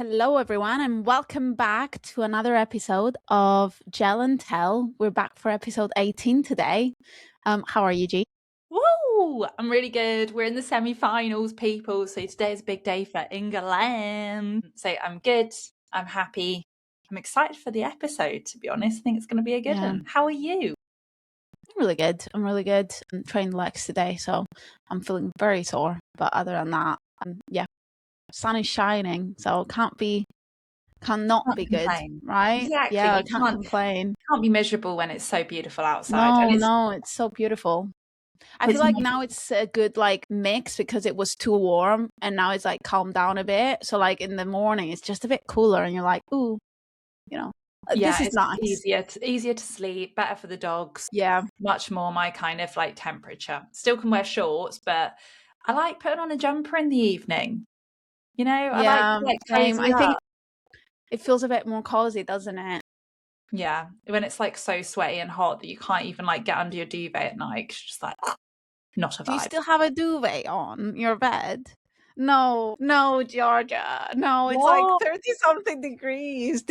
Hello, everyone, and welcome back to another episode of Gel and Tell. We're back for episode 18 today. How are you, G? Woo! I'm really good. We're in the semi-finals, people. So today's a big day for England. So I'm good. I'm happy. I'm excited for the episode, to be honest. I think it's going to be a good one. How are you? I'm really good. I'm trained legs today, so I'm feeling very sore. But other than that, sun is shining, so cannot be good, right? Exactly. Yeah, I You can't complain. can't be miserable when it's so beautiful outside. No, it's so beautiful. I feel like now it's a good mix because it was too warm and now it's calmed down a bit. So in the morning it's just a bit cooler and you're like, ooh, this is nice. Easier to sleep, better for the dogs. Yeah. Much more my kind of temperature. Still can wear shorts, but I like putting on a jumper in the evening. I like same. I cozy think up. it feels a bit more cozy, doesn't it? Yeah, when it's so sweaty and hot that you can't even get under your duvet at night. It's just not a vibe. Do you still have a duvet on your bed? No, Georgia. No, it's 30 something degrees.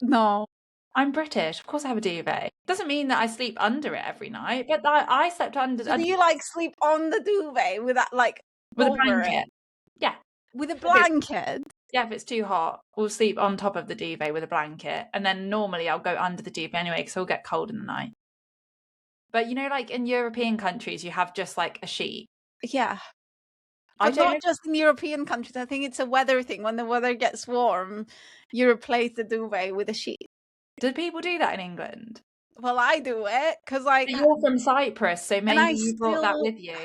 No. I'm British. Of course I have a duvet. Doesn't mean that I sleep under it every night, but I slept under. So do you sleep on the duvet with that with a over blanket? it? Yeah. With a blanket? Yeah, if it's too hot, we'll sleep on top of the duvet with a blanket. And then normally I'll go under the duvet anyway because it'll get cold in the night. But in European countries, you have just a sheet. Yeah. But not just in European countries. I think it's a weather thing. When the weather gets warm, you replace the duvet with a sheet. Do people do that in England? Well, I do it because you're from Cyprus, so maybe you brought that with you.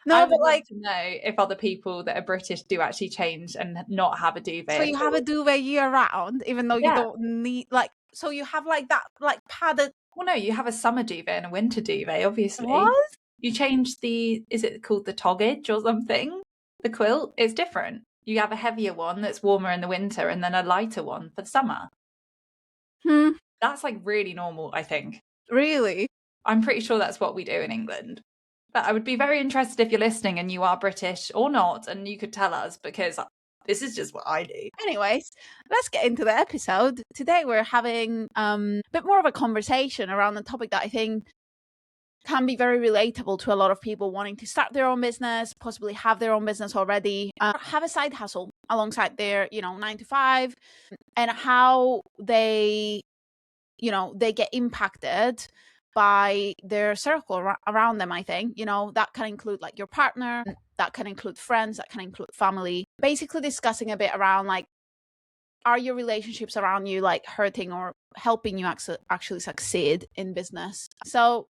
No, I would like to know if other people that are British do actually change and not have a duvet. So you have a duvet year round, even though you don't need so you have that padded. Well, no, you have a summer duvet and a winter duvet, obviously. What? You change is it called the toggage or something? The quilt is different. You have a heavier one that's warmer in the winter and then a lighter one for the summer. That's really normal, I think. Really? I'm pretty sure that's what we do in England. But I would be very interested if you're listening and you are British or not, and you could tell us, because this is just what I do. Anyways, let's get into the episode. Today we're having a bit more of a conversation around the topic that I think can be very relatable to a lot of people wanting to start their own business, possibly have their own business already, have a side hustle alongside their 9 to 5, and how they get impacted by their circle around them. I think that can include your partner, that can include friends, that can include family. Basically discussing a bit around are your relationships around you hurting or helping you actually succeed in business? So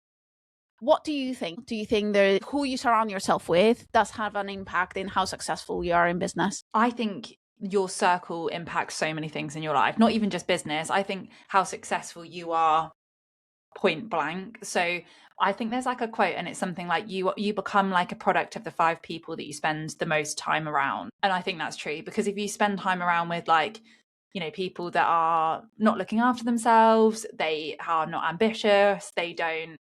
what do you think? Do you think who you surround yourself with does have an impact in how successful you are in business? I think your circle impacts so many things in your life, not even just business. I think how successful you are, point blank. So I think there's a quote, and it's something you become a product of the 5 people that you spend the most time around. And I think that's true, because if you spend time around with people that are not looking after themselves, they are not ambitious, they don't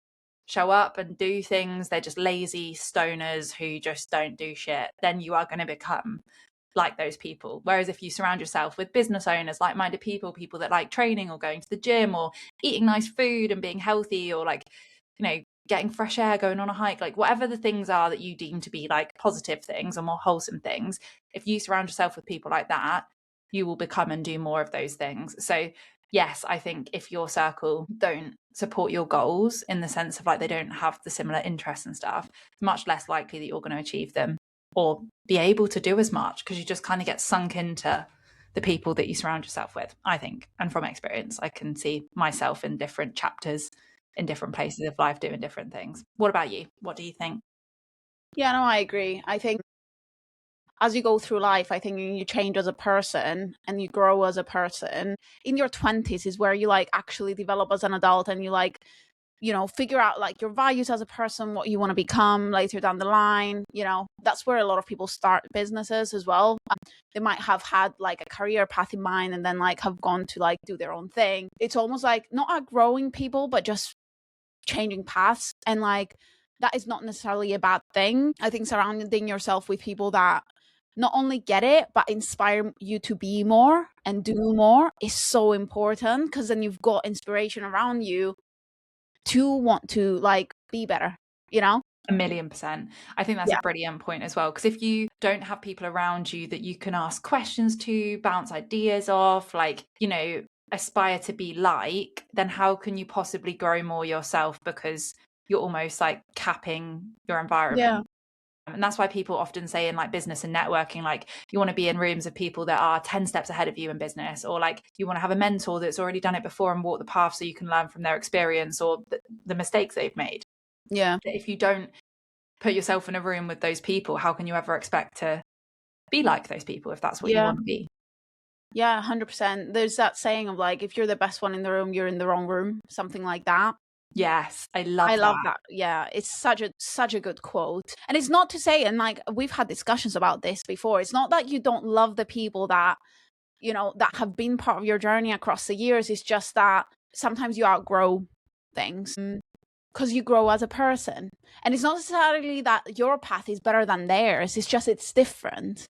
show up and do things, they're just lazy stoners who just don't do shit, then you are going to become like those people. Whereas if you surround yourself with business owners, like-minded people that like training or going to the gym or eating nice food and being healthy, or getting fresh air, going on a hike, whatever the things are that you deem to be positive things or more wholesome things, if you surround yourself with people like that, you will become and do more of those things. So yes, I think if your circle don't support your goals, in the sense of they don't have the similar interests and stuff, it's much less likely that you're going to achieve them or be able to do as much, because you just kind of get sunk into the people that you surround yourself with, I think. And from experience, I can see myself in different chapters in different places of life doing different things. What about you? What do you think? Yeah, no, I agree. I think as you go through life, I think you change as a person and you grow as a person. In your 20s is where you actually develop as an adult, and you figure out your values as a person, what you want to become later down the line. That's where a lot of people start businesses as well. They might have had a career path in mind and then have gone to do their own thing. It's almost not outgrowing people, but just changing paths. And that is not necessarily a bad thing. I think surrounding yourself with people that not only get it, but inspire you to be more and do more is so important, because then you've got inspiration around you to want to like be better, you know? 1,000,000%. I think that's a brilliant point as well. Because if you don't have people around you that you can ask questions to, bounce ideas off, like, you know, aspire to be like, then how can you possibly grow more yourself? Because you're almost like capping your environment. And that's why people often say in like business and networking, like you want to be in rooms of people that are 10 steps ahead of you in business, or like you want to have a mentor that's already done it before and walked the path so you can learn from their experience or the mistakes they've made. Yeah. If you don't put yourself in a room with those people, how can you ever expect to be like those people if that's what you want to be? Yeah, 100%. There's that saying of like, if you're the best one in the room, you're in the wrong room, something like that. Yes, I love that. Yeah, it's such a good quote. And it's not to say, and like we've had discussions about this before, it's not that you don't love the people that, you know, that have been part of your journey across the years. It's just that sometimes you outgrow things because you grow as a person. And it's not necessarily that your path is better than theirs, it's just it's different.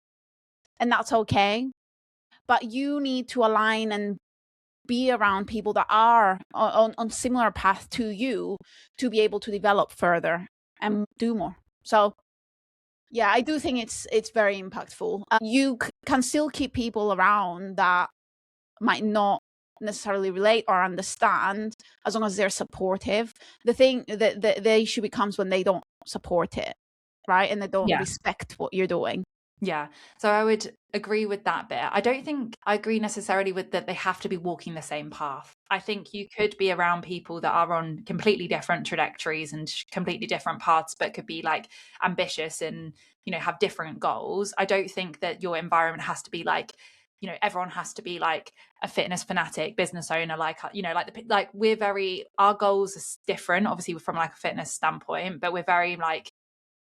And that's okay. But you need to align and be around people that are on similar path to you to be able to develop further and do more. So yeah, I do think it's very impactful. You can still keep people around that might not necessarily relate or understand, as long as they're supportive. The thing that the issue becomes when they don't support it, right? And they don't respect what you're doing. Yeah. So I would agree with that bit. I don't think I agree necessarily with that they have to be walking the same path. I think you could be around people that are on completely different trajectories and completely different paths, but could be like ambitious and, you know, have different goals. I don't think that your environment has to be like, you know, everyone has to be like a fitness fanatic business owner, like, you know, like we're very, our goals are different, obviously from like a fitness standpoint, but we're very like,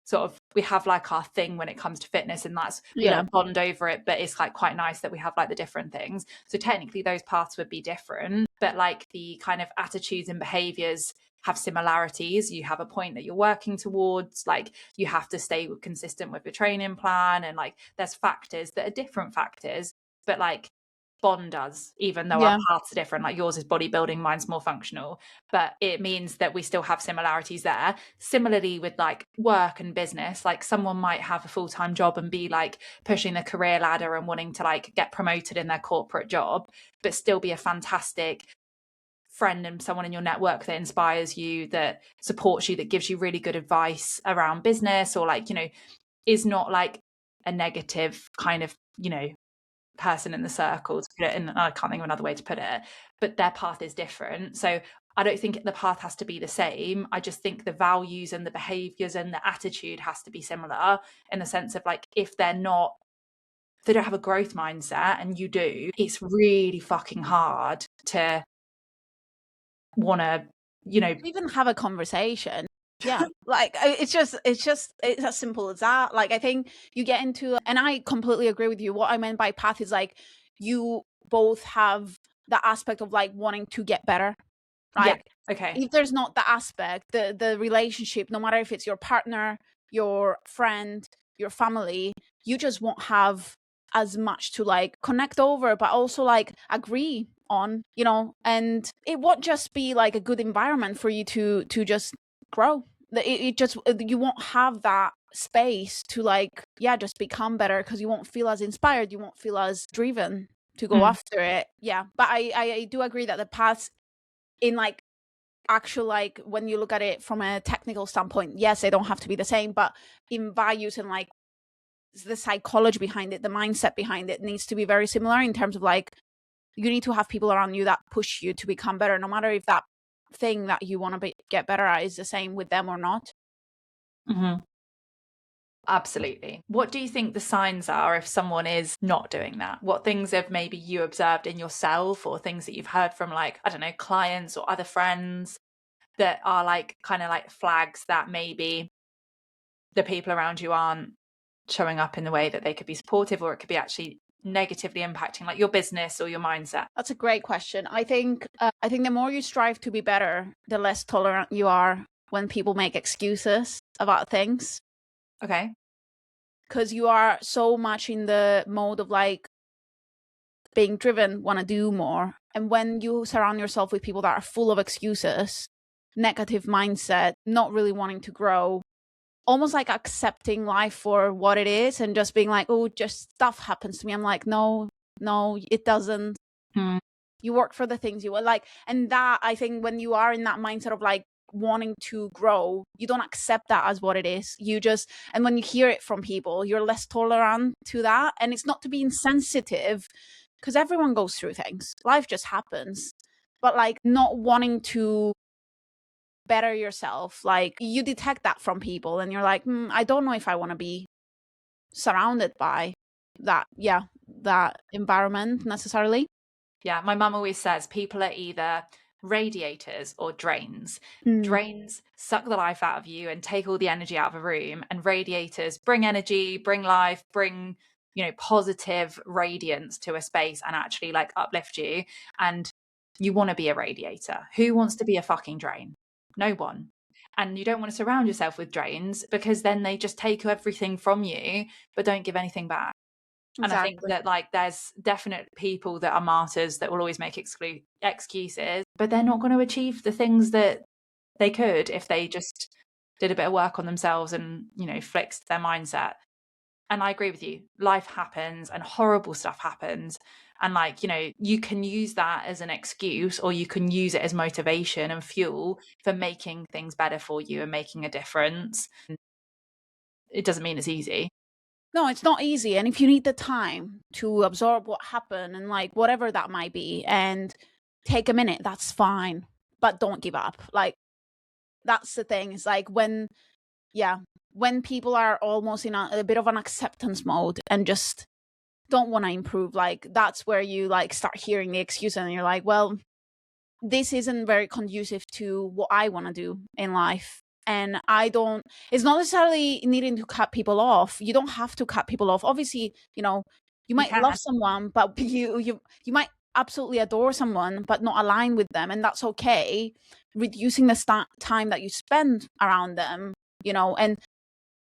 sort of, we have like our thing when it comes to fitness, and that's we like bond over it, but it's like quite nice that we have like the different things. So technically those paths would be different, but like the kind of attitudes and behaviors have similarities. You have a point that you're working towards, like you have to stay consistent with your training plan, and like there's factors that are different factors, but like bond us, even though our paths are different. Like yours is bodybuilding, mine's more functional, but it means that we still have similarities there. Similarly with like work and business, like someone might have a full-time job and be like pushing the career ladder and wanting to like get promoted in their corporate job, but still be a fantastic friend and someone in your network that inspires you, that supports you, that gives you really good advice around business, or like, you know, is not like a negative kind of, you know, person in the circle, to put it in, I can't think of another way to put it, but their path is different. So I don't think the path has to be the same. I just think the values and the behaviors and the attitude has to be similar, in the sense of like, if they don't have a growth mindset and you do, it's really fucking hard to want to, you know, even have a conversation. Yeah, like it's as simple as that. Like I think you get into, and I completely agree with you. What I meant by path is like you both have the aspect of like wanting to get better, right? Yeah. Okay. If there's not the aspect, the relationship, no matter if it's your partner, your friend, your family, you just won't have as much to like connect over, but also like agree on, you know. And it won't just be like a good environment for you to just grow. It just, you won't have that space to like, yeah, just become better, because you won't feel as inspired, you won't feel as driven to go after it. Yeah, but I do agree that the paths in like actual, like when you look at it from a technical standpoint, yes, they don't have to be the same, but in values and like the psychology behind it, the mindset behind it needs to be very similar, in terms of like you need to have people around you that push you to become better, no matter if that thing that you want to get better at is the same with them or not. Absolutely. What do you think the signs are if someone is not doing that? What things have maybe you observed in yourself, or things that you've heard from like, I don't know, clients or other friends, that are like kind of like flags that maybe the people around you aren't showing up in the way that they could be supportive, or it could be actually negatively impacting like your business or your mindset? That's a great question. I think the more you strive to be better, the less tolerant you are when people make excuses about things. Okay. because you are so much in the mode of like being driven, want to do more. And when you surround yourself with people that are full of excuses, negative mindset, not really wanting to grow, almost like accepting life for what it is and just being like, oh, just stuff happens to me. I'm like, no, it doesn't. You work for the things you like. And that, I think, when you are in that mindset of like wanting to grow, you don't accept that as what it is. You just, and when you hear it from people, you're less tolerant to that. And it's not to be insensitive, because everyone goes through things. Life just happens. But like not wanting to better yourself, like you detect that from people and you're like, I don't know if I want to be surrounded by that environment necessarily. Yeah, my mum always says people are either radiators or drains. Drains suck the life out of you and take all the energy out of a room, and radiators bring energy, bring life, bring, you know, positive radiance to a space and actually like uplift you. And you want to be a radiator. Who wants to be a fucking drain? No one. And you don't want to surround yourself with drains, because then they just take everything from you but don't give anything back. Exactly. And I think that like there's definite people that are martyrs that will always make excuses, but they're not going to achieve the things that they could if they just did a bit of work on themselves and, you know, fixed their mindset. And I agree with you. Life happens and horrible stuff happens. And like, you know, you can use that as an excuse, or you can use it as motivation and fuel for making things better for you and making a difference. It doesn't mean it's easy. No, it's not easy. And if you need the time to absorb what happened and like whatever that might be and take a minute, that's fine. But don't give up. Like, that's the thing. It's like when people are almost in a bit of an acceptance mode and just don't want to improve, like that's where you like start hearing the excuse and you're like, well, this isn't very conducive to what I want to do in life. And it's not necessarily needing to cut people off. You don't have to cut people off. Obviously, you know, you might love someone, but you might absolutely adore someone, but not align with them. And that's okay. Reducing the time that you spend around them, you know, and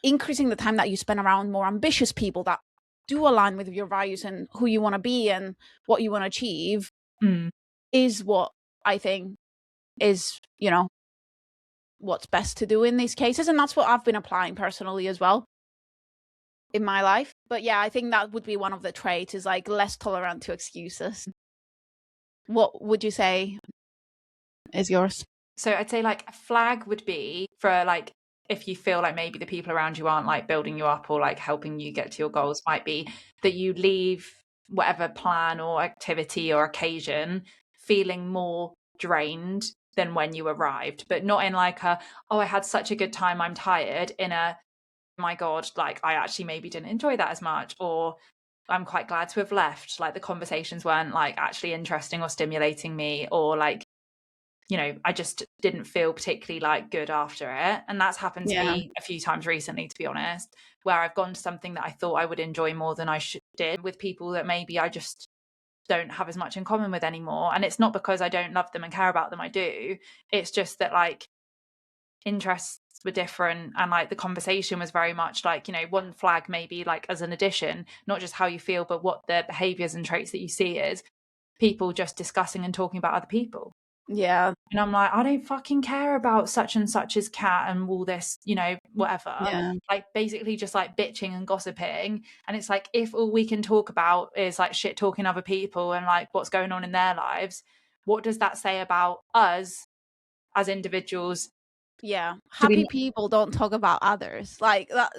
increasing the time that you spend around more ambitious people that do align with your values and who you want to be and what you want to achieve is what I think is, you know, what's best to do in these cases. And that's what I've been applying personally as well in my life. But yeah, I think that would be one of the traits, is like less tolerant to excuses. What would you say is yours? So I'd say like a flag would be for like, if you feel like maybe the people around you aren't like building you up or like helping you get to your goals, might be that you leave whatever plan or activity or occasion feeling more drained than when you arrived, but not in like a, oh, I had such a good time, I'm tired, in a, my God, like I actually maybe didn't enjoy that as much, or I'm quite glad to have left. Like the conversations weren't like actually interesting or stimulating me, or like, you know, I just didn't feel particularly like good after it. And that's happened to me a few times recently, to be honest, where I've gone to something that I thought I would enjoy more than I did with people that maybe I just don't have as much in common with anymore. And it's not because I don't love them and care about them, I do. It's just that like interests were different, and like the conversation was very much like, you know, one flag maybe like as an addition, not just how you feel, but what the behaviors and traits that you see is people just discussing and talking about other people. Yeah. And I'm like, I don't fucking care about such and such's cat and all this, you know, whatever. Yeah. Like basically just like bitching and gossiping. And it's like, if all we can talk about is like shit talking other people and like what's going on in their lives, what does that say about us as individuals? Yeah. Happy people don't talk about others. Like that.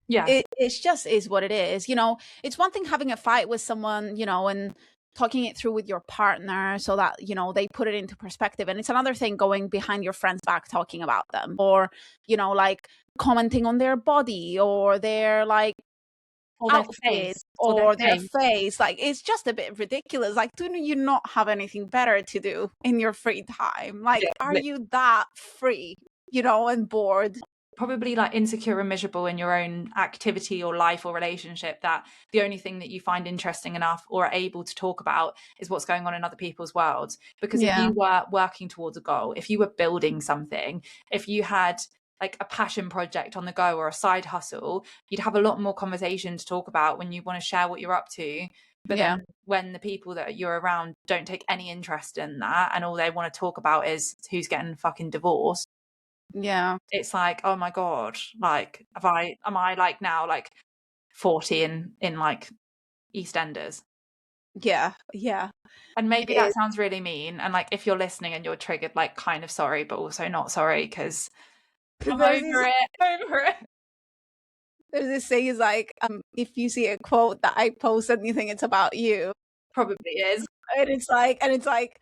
Yeah. It's just is what it is. You know, it's one thing having a fight with someone, you know, and talking it through with your partner so that, you know, they put it into perspective. And it's another thing going behind your friend's back talking about them, or, you know, like commenting on their body or their like outfit or their face. Like it's just a bit ridiculous. Like, do you not have anything better to do in your free time? Like, are you that free, you know, and bored? Probably like insecure and miserable in your own activity or life or relationship, that the only thing that you find interesting enough or are able to talk about is what's going on in other people's worlds. Because if you were working towards a goal, if you were building something, if you had like a passion project on the go or a side hustle, you'd have a lot more conversation to talk about when you want to share what you're up to. But Yeah. then when the people that you're around don't take any interest in that and all they want to talk about is who's getting fucking divorced, Yeah. it's like, oh my God, like am I like now like 40 in like EastEnders? Yeah. Yeah. And maybe It that is. sounds really mean. And like if you're listening and you're triggered, like kind of sorry, but also not sorry because I'm There's this over it. there's this saying is like, if you see a quote that I post and you think it's about you, Probably is. and it's like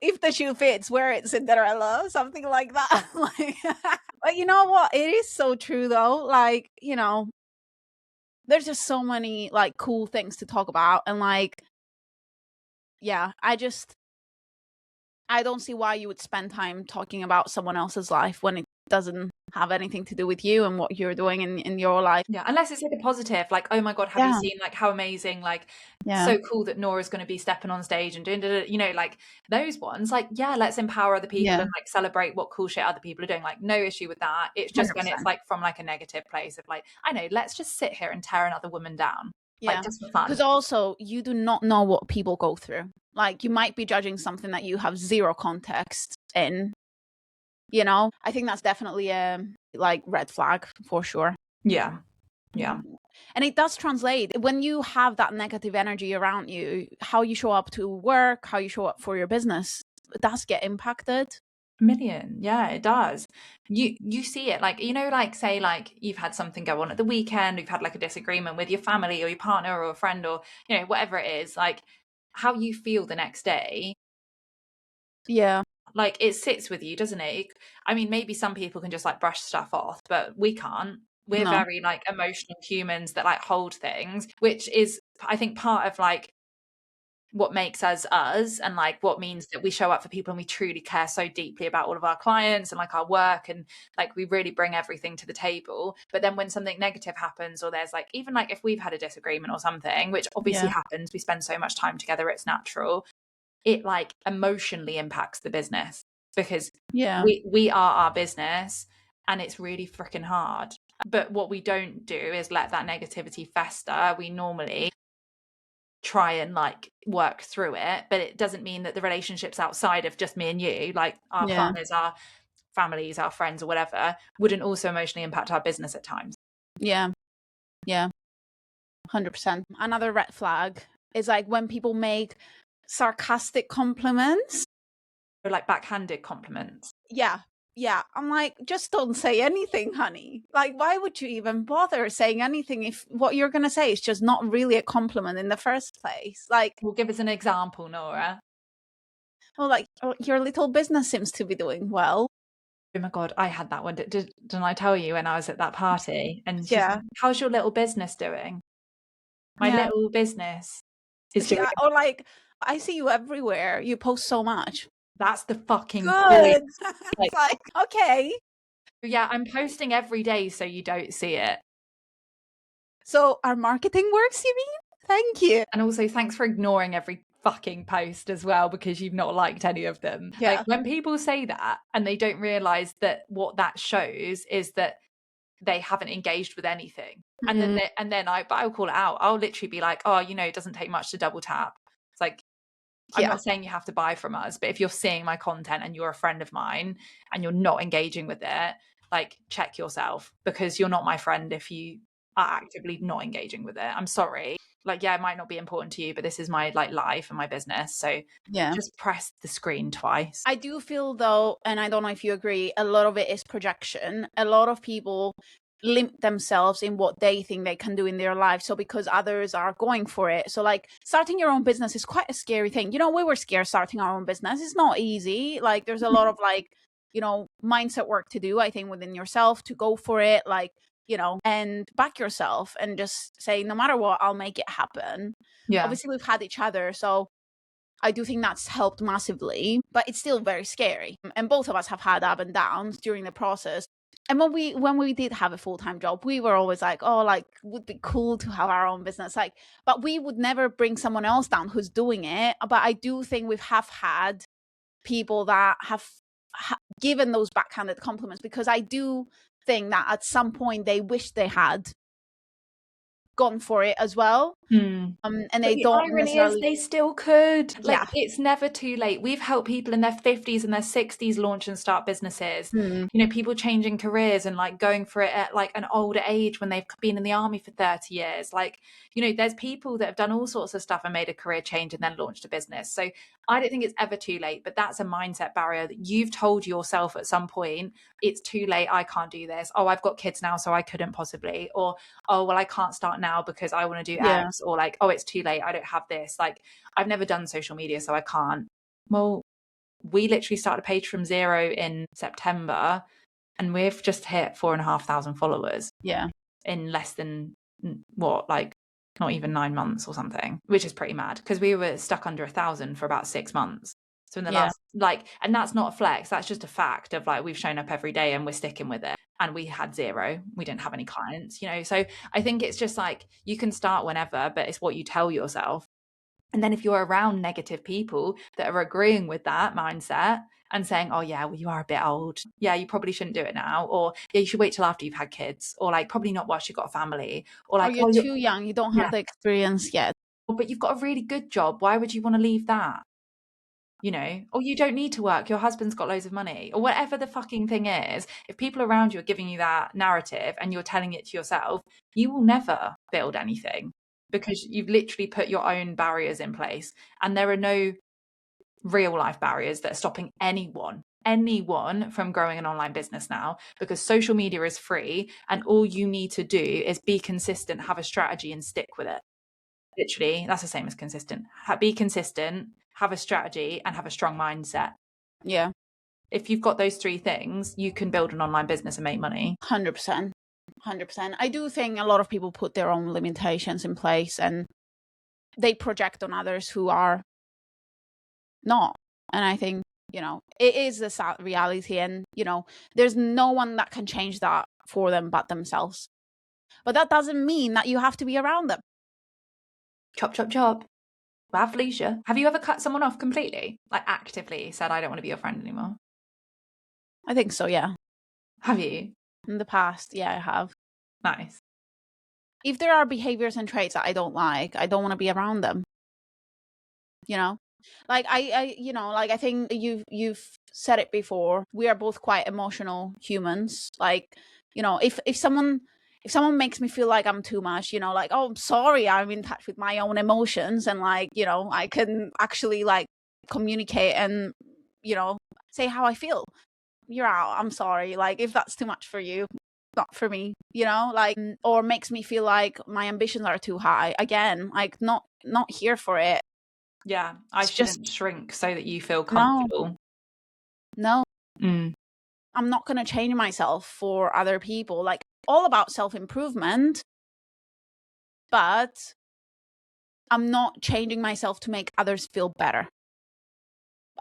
if the shoe fits, wear it, Cinderella, something like that. Like, but you know what? It is so true though. Like, you know, there's just so many like cool things to talk about, and like, yeah, I don't see why you would spend time talking about someone else's life when it doesn't have anything to do with you and what you're doing in your life. Yeah, unless it's like a positive, like, oh my God, have you seen like how amazing, like so cool that Nora's going to be stepping on stage and doing, you know, like those ones, like, yeah, let's empower other people and like celebrate what cool shit other people are doing. Like, no issue with that. It's just 100%. When it's like from like a negative place of like, I know, let's just sit here and tear another woman down. Yeah, like, just for fun. Because also you do not know what people go through. Like, you might be judging something that you have zero context in. You know, I think that's definitely a like red flag for sure. Yeah. Yeah. And it does translate when you have that negative energy around you, how you show up to work, how you show up for your business, it does get impacted. Million. Yeah, it does. You see it, like, you know, like say like you've had something go on at the weekend, you've had like a disagreement with your family or your partner or a friend or, you know, whatever it is, like how you feel the next day. Yeah. Like it sits with you, doesn't it? I mean, maybe some people can just like brush stuff off, but we can't. We're very like emotional humans that like hold things, which is, I think, part of like what makes us us, and like what means that we show up for people and we truly care so deeply about all of our clients and like our work, and like we really bring everything to the table. But then when something negative happens, or there's like, even like if we've had a disagreement or something, which obviously happens, we spend so much time together, it's natural, it like emotionally impacts the business because we are our business and it's really freaking hard. But what we don't do is let that negativity fester. We normally try and like work through it, but it doesn't mean that the relationships outside of just me and you, like our partners, our families, our friends or whatever, wouldn't also emotionally impact our business at times. Yeah 100%. Another red flag is like when people make sarcastic compliments, or like backhanded compliments. Yeah, I'm like, just don't say anything, honey. Like, why would you even bother saying anything if what you're going to say is just not really a compliment in the first place? Like, well, give us an example, Nora. Well, like, your little business seems to be doing well. Oh my God, I had that one. Didn't I tell you when I was at that party? And she's like, how's your little business doing? My little business is doing. Or like, I see you everywhere. You post so much. That's the fucking good. It's like, okay. Yeah, I'm posting every day so you don't see it. So our marketing works, you mean? Thank you. And also thanks for ignoring every fucking post as well, because you've not liked any of them. Yeah. Like when people say that and they don't realize that what that shows is that they haven't engaged with anything. Mm-hmm. And then I'll call it out. I'll literally be like, oh, you know, it doesn't take much to double tap. It's like, I'm not saying you have to buy from us, but if you're seeing my content and you're a friend of mine and you're not engaging with it, like check yourself, because you're not my friend if you are actively not engaging with it. I'm sorry. Like, yeah, it might not be important to you, but this is my like life and my business. So just press the screen twice. I do feel though, and I don't know if you agree, a lot of it is projection. A lot of people limit themselves in what they think they can do in their life. So because others are going for it. So like starting your own business is quite a scary thing. You know, we were scared starting our own business. It's not easy. Like there's a lot of like, you know, mindset work to do, I think, within yourself to go for it. Like, you know, and back yourself and just say, no matter what, I'll make it happen. Yeah. Obviously we've had each other. So I do think that's helped massively, but it's still very scary. And both of us have had up and downs during the process. And when we did have a full-time job, we were always like, oh, like, would be cool to have our own business. Like, but we would never bring someone else down who's doing it. But I do think we have had people that have given those backhanded compliments, because I do think that at some point they wish they had gone for it as well. And they the don't irony necessarily... is they still could. Like, Yeah. it's never too late. We've helped people in their 50s and their 60s launch and start businesses. You know, people changing careers and like going for it at like an older age when they've been in the army for 30 years. Like, you know, there's people that have done all sorts of stuff and made a career change and then launched a business. So I don't think it's ever too late, but that's a mindset barrier that you've told yourself at some point, it's too late, I can't do this. Oh, I've got kids now, so I couldn't possibly. Or, oh, well, I can't start now because I want to do X. Or like, oh, it's too late, I don't have this. Like, I've never done social media, so I can't. Well, we literally started a page from 0 in September and we've just hit 4,500 followers. Yeah. In less than what, like not even 9 months or something, which is pretty mad because we were stuck under 1,000 for about 6 months. So in the last, like, and that's not a flex, that's just a fact of like, we've shown up every day and we're sticking with it. And we had 0, we didn't have any clients, you know. So I think it's just like, you can start whenever, but it's what you tell yourself. And then if you're around negative people that are agreeing with that mindset and saying, oh yeah, well, you are a bit old, yeah, you probably shouldn't do it now, or yeah, you should wait till after you've had kids, or like probably not whilst you've got a family, or like, you're too young, you don't have the experience yet, but you've got a really good job, why would you want to leave that? You know, or you don't need to work, your husband's got loads of money, or whatever the fucking thing is. If people around you are giving you that narrative and you're telling it to yourself, you will never build anything, because you've literally put your own barriers in place. And there are no real life barriers that are stopping anyone from growing an online business now, because social media is free and all you need to do is be consistent, have a strategy and stick with it. Literally, that's the same as consistent. Be consistent, have a strategy and have a strong mindset. Yeah. If you've got those 3 things, you can build an online business and make money. 100%. I do think a lot of people put their own limitations in place and they project on others who are not. And I think, you know, it is the sad reality, and, you know, there's no one that can change that for them but themselves. But that doesn't mean that you have to be around them. Chop, chop, chop. Have Felicia. Have you ever cut someone off completely? Like actively said, I don't want to be your friend anymore? I think so, yeah. Have you? In the past, yeah, I have. Nice. If there are behaviors and traits that I don't like, I don't want to be around them. You know? Like I you know, like I think you've said it before, we are both quite emotional humans. Like, you know, if someone makes me feel like I'm too much, you know, like, oh, I'm sorry, I'm in touch with my own emotions, and like, you know, I can actually like communicate and, you know, say how I feel. You're out, I'm sorry. Like, if that's too much for you, not for me, you know, like, or makes me feel like my ambitions are too high. Again, like, not here for it. Yeah, I shouldn't shrink so that you feel comfortable. No. I'm not going to change myself for other people. Like, all about self-improvement, but I'm not changing myself to make others feel better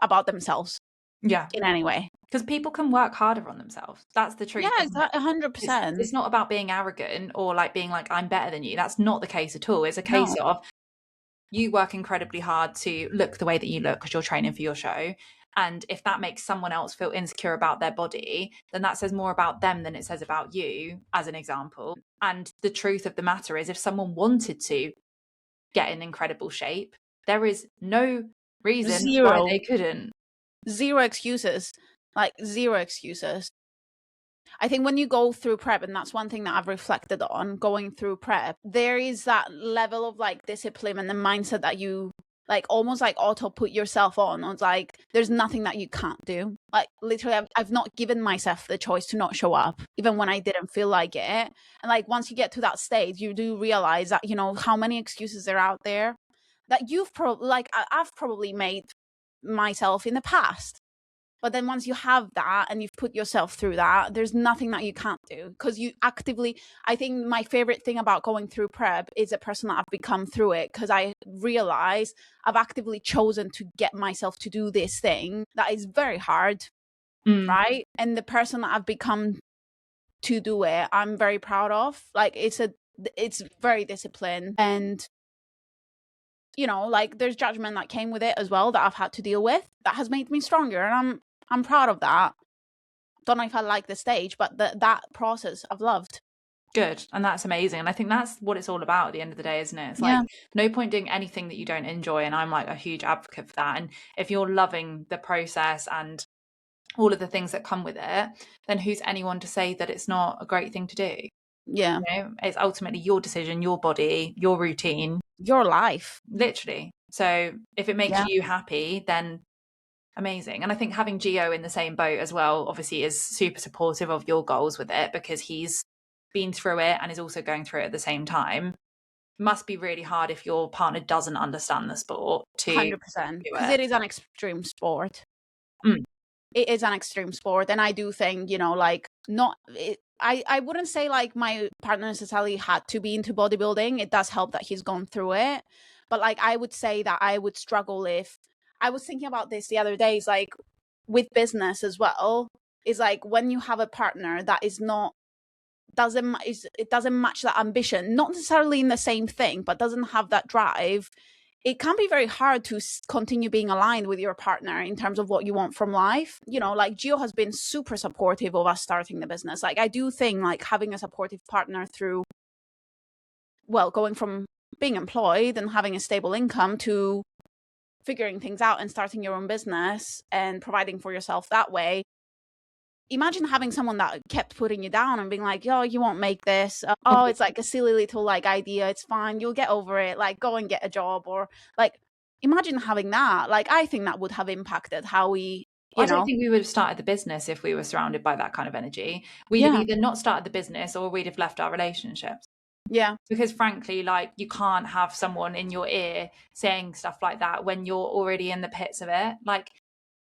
about themselves. Yeah. In any way. Because people can work harder on themselves. That's the truth. Yeah, 100%. It's not about being arrogant or like being like, I'm better than you. That's not the case at all. It's a case of you work incredibly hard to look the way that you look because you're training for your show. And if that makes someone else feel insecure about their body, then that says more about them than it says about you, as an example. And the truth of the matter is, if someone wanted to get in incredible shape, there is no reason why they couldn't. Zero excuses. Like, zero excuses. I think when you go through prep, and that's one thing that I've reflected on going through prep, there is that level of like discipline and the mindset that you like almost like auto put yourself on. It's like, there's nothing that you can't do. Like, literally, I've not given myself the choice to not show up, even when I didn't feel like it. And like, once you get to that stage, you do realize that, you know, how many excuses are out there that you've probably, like, I've probably made myself in the past. But then once you have that and you've put yourself through that, there's nothing that you can't do, because you actively, I think my favorite thing about going through prep is the person that I've become through it, because I realize I've actively chosen to get myself to do this thing that is very hard, right? And the person that I've become to do it, I'm very proud of. Like, it's very disciplined, and you know, like, there's judgment that came with it as well that I've had to deal with that has made me stronger, and I'm proud of that. don't know if I like the stage, but that process I've loved. Good. And that's amazing. And I think that's what it's all about at the end of the day, isn't it? It's like no point doing anything that you don't enjoy. And I'm like a huge advocate for that. And if you're loving the process and all of the things that come with it, then who's anyone to say that it's not a great thing to do? Yeah. You know, it's ultimately your decision, your body, your routine, your life. Literally. So if it makes you happy, then amazing. And I think having Gio in the same boat as well, obviously, is super supportive of your goals with it, because he's been through it and is also going through it at the same time. Must be really hard if your partner doesn't understand the sport to 100%, because it is an extreme sport. It is an extreme sport, and I do think, you know, like, I wouldn't say like my partner necessarily had to be into bodybuilding. It does help that he's gone through it, but like I would say that I would struggle if I was thinking about this the other day, is like with business as well, is like when you have a partner that is not it doesn't match that ambition, not necessarily in the same thing, but doesn't have that drive, it can be very hard to continue being aligned with your partner in terms of what you want from life. You know, like Gio has been super supportive of us starting the business. Like I do think like having a supportive partner through, well, going from being employed and having a stable income to figuring things out and starting your own business and providing for yourself that way. Imagine having someone that kept putting you down and being like, "Oh, you won't make this. Oh, it's like a silly little like idea. It's fine. You'll get over it. Like, go and get a job." Or like, imagine having that. Like, I think that would have impacted how we, I don't think we would have started the business if we were surrounded by that kind of energy. We'd have either not started the business or we'd have left our relationships. Yeah. Because frankly, like, you can't have someone in your ear saying stuff like that when you're already in the pits of it. Like,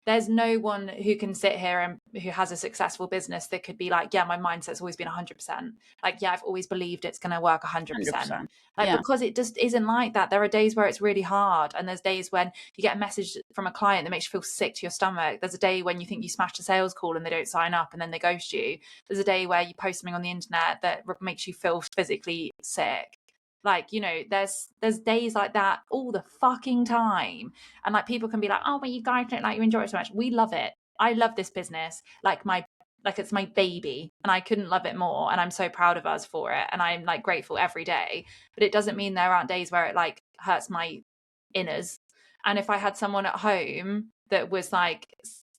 there's no one who can sit here and who has a successful business that could be like, yeah, my mindset's always been 100%. Like, yeah, I've always believed it's going to work 100%. Like, because it just isn't like that. There are days where it's really hard. And there's days when you get a message from a client that makes you feel sick to your stomach. There's a day when you think you smashed a sales call and they don't sign up and then they ghost you. There's a day where you post something on the internet that makes you feel physically sick. Like, you know, there's days like that all the fucking time. And like, people can be like, oh, but you guys don't like, you enjoy it so much. We love it. I love this business like it's my baby, and I couldn't love it more. And I'm so proud of us for it. And I'm like grateful every day. But it doesn't mean there aren't days where it like hurts my inners. And if I had someone at home that was like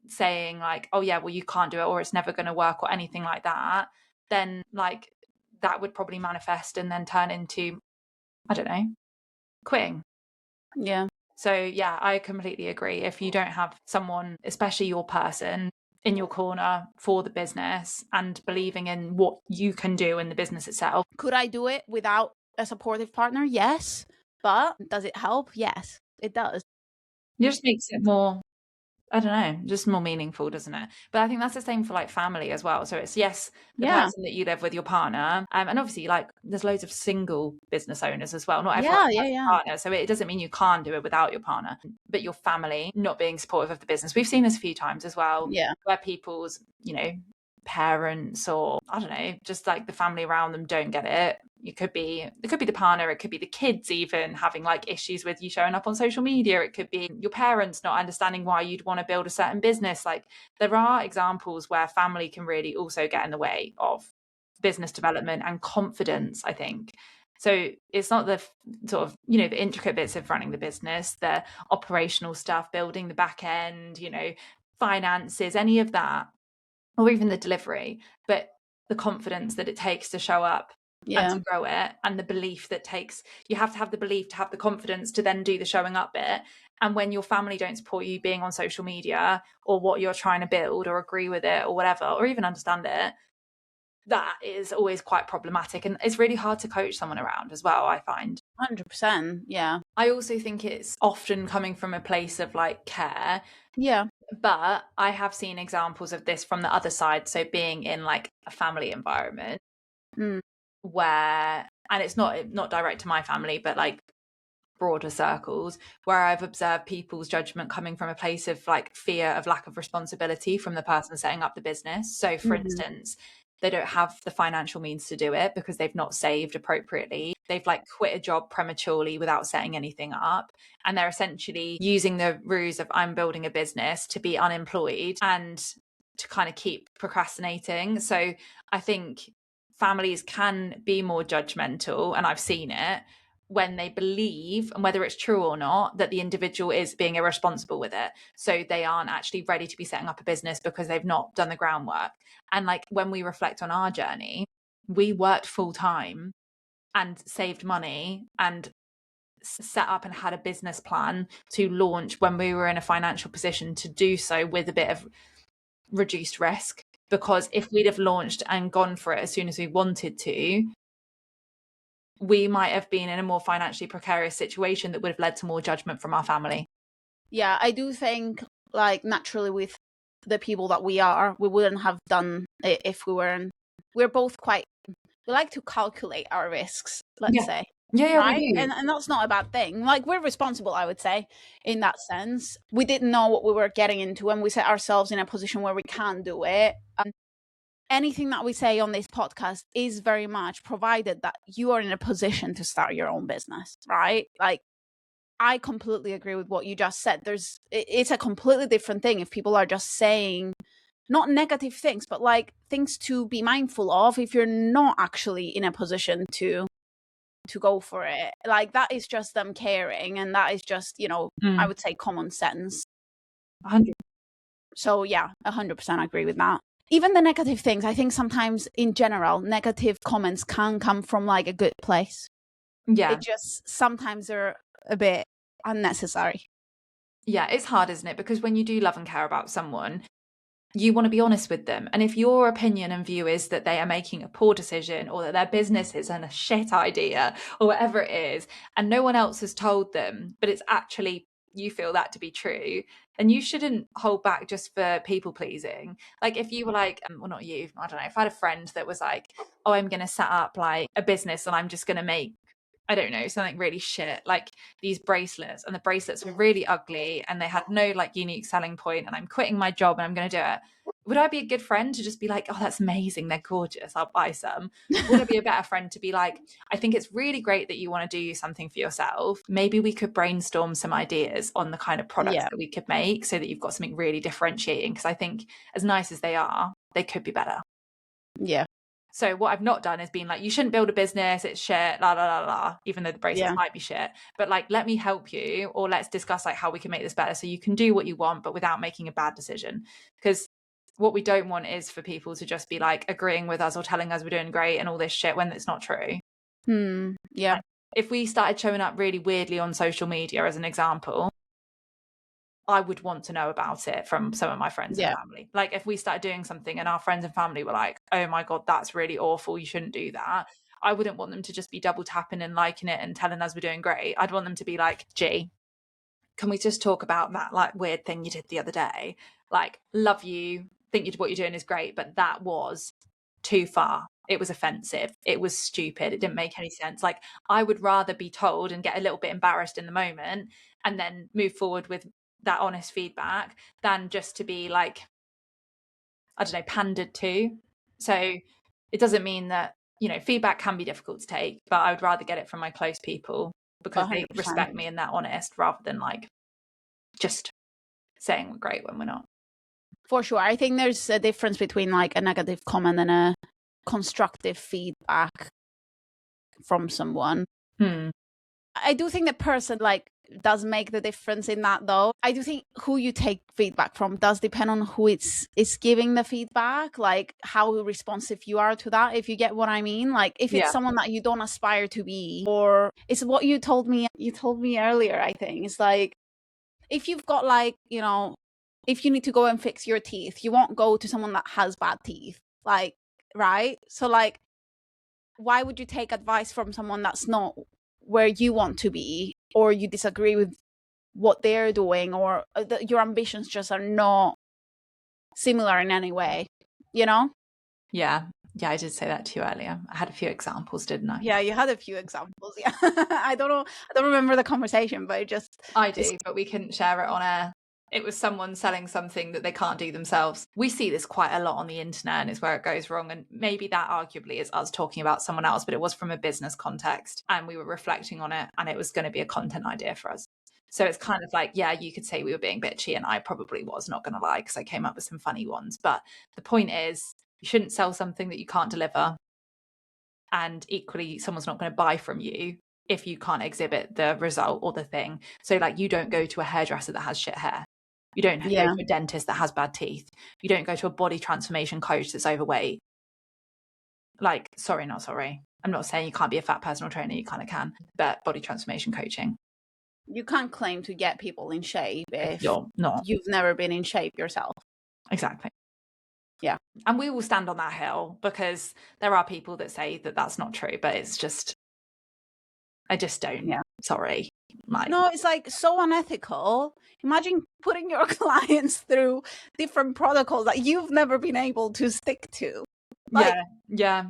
saying like, oh yeah, well, you can't do it, or it's never going to work, or anything like that, then like that would probably manifest and then turn into, I don't know, quitting. Yeah. So yeah, I completely agree. If you don't have someone, especially your person, in your corner for the business and believing in what you can do in the business itself. Could I do it without a supportive partner? Yes. But does it help? Yes, it does. It just makes it more, I don't know, just more meaningful, doesn't it? But I think that's the same for like family as well. So it's the person that you live with, your partner, and obviously like there's loads of single business owners as well. Not everyone has a partner, so it doesn't mean you can't do it without your partner. But your family not being supportive of the business, we've seen this a few times as well. Yeah, where people's, you know, parents, or I don't know, just like the family around them don't get it. It could be the partner, it could be the kids even having like issues with you showing up on social media, it could be your parents not understanding why you'd want to build a certain business. Like, there are examples where family can really also get in the way of business development and confidence, I think. So it's not the sort of, you know, the intricate bits of running the business, the operational stuff, building the back end, you know, finances, any of that, or even the delivery, but the confidence that it takes to show up and to grow it, and the belief that takes, you have to have the belief to have the confidence to then do the showing up bit. And when your family don't support you being on social media or what you're trying to build, or agree with it or whatever, or even understand it, that is always quite problematic. And it's really hard to coach someone around as well, I find. 100%. Yeah. I also think it's often coming from a place of like care. Yeah. But I have seen examples of this from the other side. So being in like a family environment where, and it's not direct to my family, but like broader circles, where I've observed people's judgment coming from a place of like fear of lack of responsibility from the person setting up the business. So for instance, they don't have the financial means to do it because they've not saved appropriately. They've like quit a job prematurely without setting anything up. And they're essentially using the ruse of I'm building a business to be unemployed and to kind of keep procrastinating. So I think families can be more judgmental, and I've seen it, when they believe, and whether it's true or not, that the individual is being irresponsible with it. So they aren't actually ready to be setting up a business because they've not done the groundwork. And like when we reflect on our journey, we worked full time and saved money and set up and had a business plan to launch when we were in a financial position to do so with a bit of reduced risk. Because if we'd have launched and gone for it as soon as we wanted to, we might have been in a more financially precarious situation that would have led to more judgment from our family. Yeah, I do think, like, naturally with the people that we are, we wouldn't have done it if we weren't. We're both quite, we like to calculate our risks, let's say. Yeah, right? we do. And that's not a bad thing. Like, we're responsible, I would say, in that sense. We didn't know what we were getting into when we set ourselves in a position where we can't do it. Anything that we say on this podcast is very much provided that you are in a position to start your own business, right? Like, I completely agree with what you just said. It's a completely different thing if people are just saying not negative things, but like things to be mindful of if you're not actually in a position to go for it. Like, that is just them caring, and that is just, I would say common sense. 100. So yeah, 100% agree with that. Even the negative things, I think sometimes in general, negative comments can come from like a good place. Yeah. It just, sometimes they're a bit unnecessary. Yeah, it's hard, isn't it? Because when you do love and care about someone, you want to be honest with them. And if your opinion and view is that they are making a poor decision, or that their business is a shit idea, or whatever it is, and no one else has told them, but it's actually, you feel that to be true, then you shouldn't hold back just for people pleasing. Like if you were like, well, not you, I don't know, if I had a friend that was like, oh, I'm going to set up like a business and I'm just going to make, I don't know, something really shit, like these bracelets, and the bracelets were really ugly and they had no like unique selling point, and I'm quitting my job and I'm going to do it. Would I be a good friend to just be like, oh, that's amazing, they're gorgeous, I'll buy some? Would I be a better friend to be like, I think it's really great that you want to do something for yourself. Maybe we could brainstorm some ideas on the kind of products that we could make so that you've got something really differentiating. Because I think as nice as they are, they could be better. Yeah. So what I've not done is been like, you shouldn't build a business, it's shit, la la la la, even though the bracelets might be shit. But like, let me help you, or let's discuss like how we can make this better so you can do what you want, but without making a bad decision. Because what we don't want is for people to just be like agreeing with us or telling us we're doing great and all this shit when it's not true. Yeah. Like, if we started showing up really weirdly on social media, as an example, I would want to know about it from some of my friends and family. Like if we started doing something and our friends and family were like, oh my God, that's really awful, you shouldn't do that, I wouldn't want them to just be double tapping and liking it and telling us we're doing great. I'd want them to be like, gee, can we just talk about that like weird thing you did the other day? Like, love you, think what you're doing is great, but that was too far. It was offensive. It was stupid. It didn't make any sense. Like, I would rather be told and get a little bit embarrassed in the moment and then move forward with that honest feedback than just to be like, I don't know, pandered to. So it doesn't mean that, feedback can be difficult to take, but I would rather get it from my close people because 100%. They respect me and that honest, rather than like just saying we're great when we're not. For sure. I think there's a difference between like a negative comment and a constructive feedback from someone. I do think the person like does make the difference in that, though. I do think who you take feedback from does depend on who is giving the feedback, like how responsive you are to that, if you get what I mean. Like if it's someone that you don't aspire to be, or it's what you told me earlier, I think. It's like, if you've got like, if you need to go and fix your teeth, you won't go to someone that has bad teeth, like, right? So like, why would you take advice from someone that's not where you want to be, or you disagree with what they're doing, or your ambitions just are not similar in any way, Yeah, I did say that to you earlier. I had a few examples, didn't I? Yeah, you had a few examples. Yeah. I don't remember the conversation, but I do, but we couldn't share it on air. It was someone selling something that they can't do themselves. We see this quite a lot on the internet, and it's where it goes wrong. And maybe that arguably is us talking about someone else, but it was from a business context and we were reflecting on it, and it was going to be a content idea for us. So it's kind of like, yeah, you could say we were being bitchy, and I probably was, not going to lie, because I came up with some funny ones. But the point is, you shouldn't sell something that you can't deliver. And equally, someone's not going to buy from you if you can't exhibit the result or the thing. So like, you don't go to a hairdresser that has shit hair. You don't go to a dentist that has bad teeth. You don't go to a body transformation coach that's overweight. Like, sorry, not sorry. I'm not saying you can't be a fat personal trainer, you kind of can, but body transformation coaching. You can't claim to get people in shape if you're not. You've never been in shape yourself. Exactly. Yeah. And we will stand on that hill, because there are people that say that that's not true, but it's just, I just don't. Yeah. Sorry. No, it's like so unethical. Imagine putting your clients through different protocols that you've never been able to stick to. Like, yeah.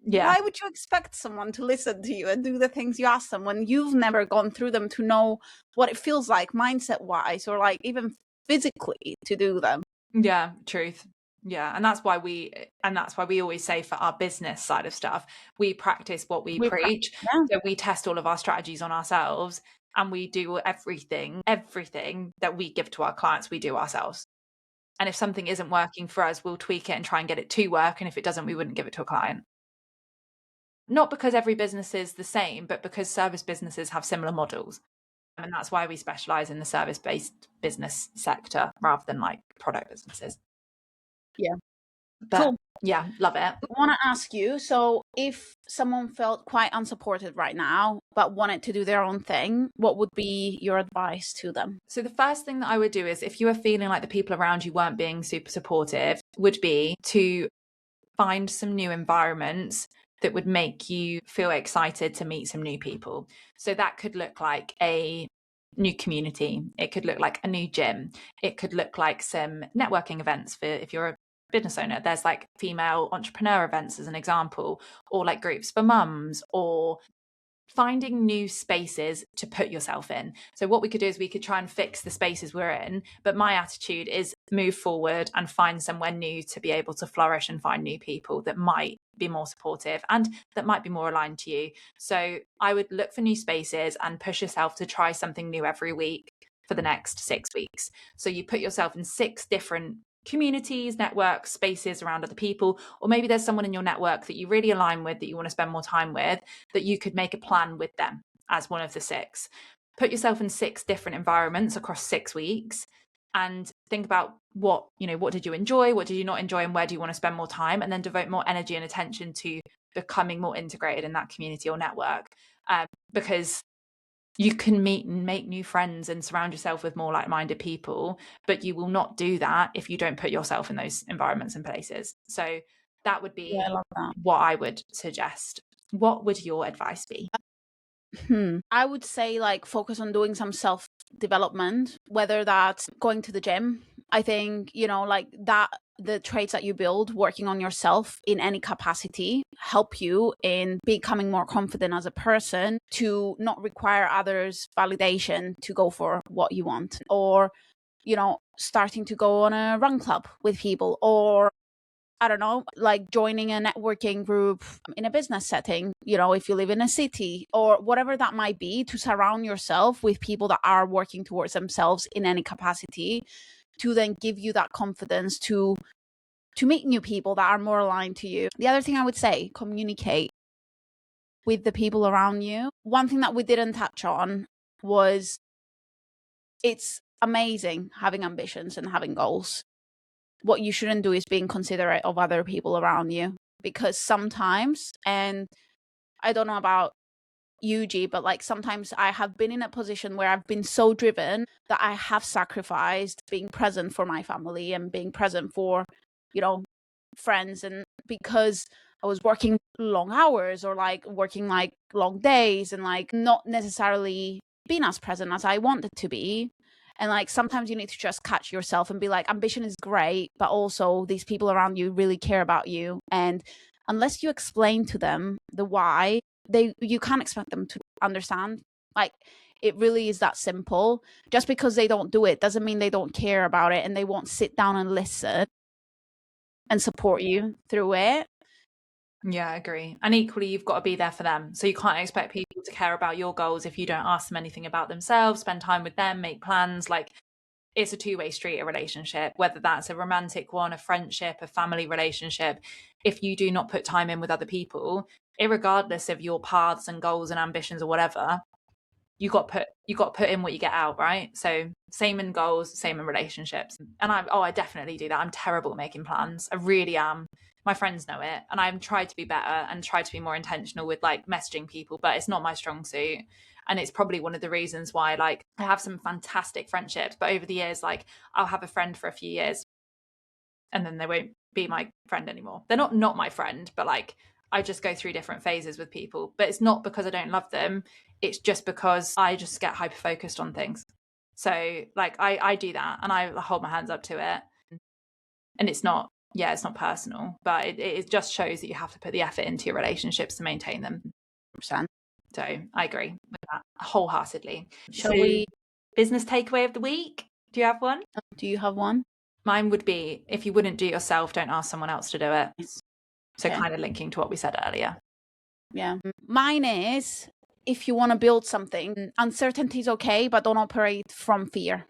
Why would you expect someone to listen to you and do the things you ask them when you've never gone through them to know what it feels like mindset wise, or like even physically to do them? Yeah, truth. Yeah, and that's why we always say, for our business side of stuff, we practice what we preach. So we test all of our strategies on ourselves, and we do everything that we give to our clients, we do ourselves. And if something isn't working for us, we'll tweak it and try and get it to work. And if it doesn't, we wouldn't give it to a client. Not because every business is the same, but because service businesses have similar models. And that's why we specialize in the service-based business sector rather than like product businesses. Yeah. But cool. Yeah, love it. I want to ask you, so if someone felt quite unsupported right now, but wanted to do their own thing, what would be your advice to them? So the first thing that I would do is, if you were feeling like the people around you weren't being super supportive, would be to find some new environments that would make you feel excited to meet some new people. So that could look like a new community. It could look like a new gym. It could look like some networking events for, if you're a business owner, there's like female entrepreneur events as an example, or like groups for mums, or finding new spaces to put yourself in. So what we could do is we could try and fix the spaces we're in, but my attitude is move forward and find somewhere new to be able to flourish and find new people that might be more supportive and that might be more aligned to you. So I would look for new spaces and push yourself to try something new every week for the next 6 weeks. So you put yourself in 6 different communities, networks, spaces around other people, or maybe there's someone in your network that you really align with, that you want to spend more time with, that you could make a plan with them as one of the 6. Put yourself in 6 different environments across 6 weeks and think about what did you enjoy, what did you not enjoy, and where do you want to spend more time, and then devote more energy and attention to becoming more integrated in that community or network, because you can meet and make new friends and surround yourself with more like-minded people, but you will not do that if you don't put yourself in those environments and places. So that would be what I would suggest. What would your advice be? I would say like focus on doing some self-development, whether that's going to the gym. I think, like that, the traits that you build working on yourself in any capacity help you in becoming more confident as a person, to not require others' validation to go for what you want, or starting to go on a run club with people, or I don't know, like joining a networking group in a business setting, if you live in a city, or whatever that might be, to surround yourself with people that are working towards themselves in any capacity, to then give you that confidence to meet new people that are more aligned to you. The other thing I would say, communicate with the people around you. One thing that we didn't touch on was, it's amazing having ambitions and having goals. What you shouldn't do is being considerate of other people around you, because sometimes, and I don't know about you, G, but like sometimes I have been in a position where I've been so driven that I have sacrificed being present for my family and being present for, friends, and because I was working long hours, or like working like long days, and like not necessarily being as present as I wanted to be. And like sometimes you need to just catch yourself and be like, ambition is great, but also these people around you really care about you. And unless you explain to them the why, you can't expect them to understand. Like, it really is that simple. Just because they don't do it doesn't mean they don't care about it and they won't sit down and listen and support you through it. Yeah, I agree. And equally, you've got to be there for them. So you can't expect people people to care about your goals if you don't ask them anything about themselves, spend time with them, make plans. Like, it's a two-way street, a relationship, whether that's a romantic one, a friendship, a family relationship. If you do not put time in with other people, irregardless of your paths and goals and ambitions or whatever, you got to put in what you get out, right? So same in goals, same in relationships. And I definitely do that. I'm terrible at making plans. I really am. My friends know it, and I'm tried to be better and try to be more intentional with like messaging people, but it's not my strong suit. And it's probably one of the reasons why, like, I have some fantastic friendships, but over the years, like, I'll have a friend for a few years and then they won't be my friend anymore. They're not my friend, but like, I just go through different phases with people. But it's not because I don't love them. It's just because I just get hyper focused on things. So like, I do that, and I hold my hands up to it. And it's not personal, but it just shows that you have to put the effort into your relationships to maintain them. 100%. So I agree with that wholeheartedly. Shall we? Business takeaway of the week? Do you have one? Do you have one? Mine would be, if you wouldn't do it yourself, don't ask someone else to do it. So kind of linking to what we said earlier. Yeah. Mine is, if you want to build something, uncertainty is okay, but don't operate from fear,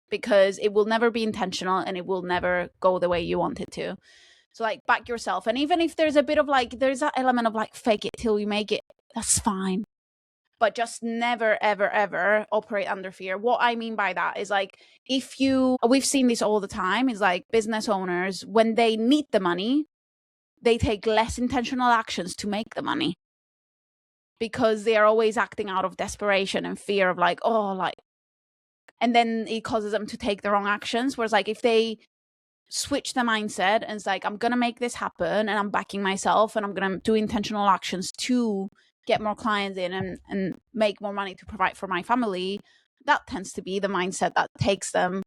because it will never be intentional and it will never go the way you want it to. So like, back yourself. And even if there's a bit of like, there's that element of like, fake it till you make it, that's fine. But just never, ever, ever operate under fear. What I mean by that is like, we've seen this all the time, is like business owners, when they need the money, they take less intentional actions to make the money, because they are always acting out of desperation and fear of like, and then it causes them to take the wrong actions. Whereas like, if they switch the mindset and it's like, I'm going to make this happen and I'm backing myself and I'm going to do intentional actions to get more clients in and make more money to provide for my family, that tends to be the mindset that takes them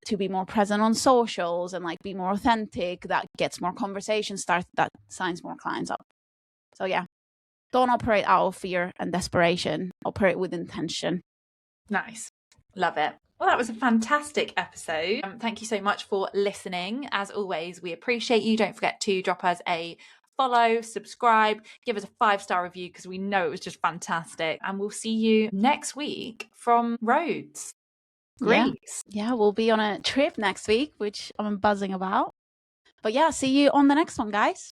to be more present on socials and like be more authentic, that gets more conversations started, that signs more clients up. So yeah, don't operate out of fear and desperation, operate with intention. Nice. Love it. Well, that was a fantastic episode. Thank you so much for listening. As always, we appreciate you. Don't forget to drop us a follow, subscribe, give us a 5-star review, because we know it was just fantastic. And we'll see you next week from Rhodes, Greece. Yeah, we'll be on a trip next week, which I'm buzzing about. But yeah, see you on the next one, guys.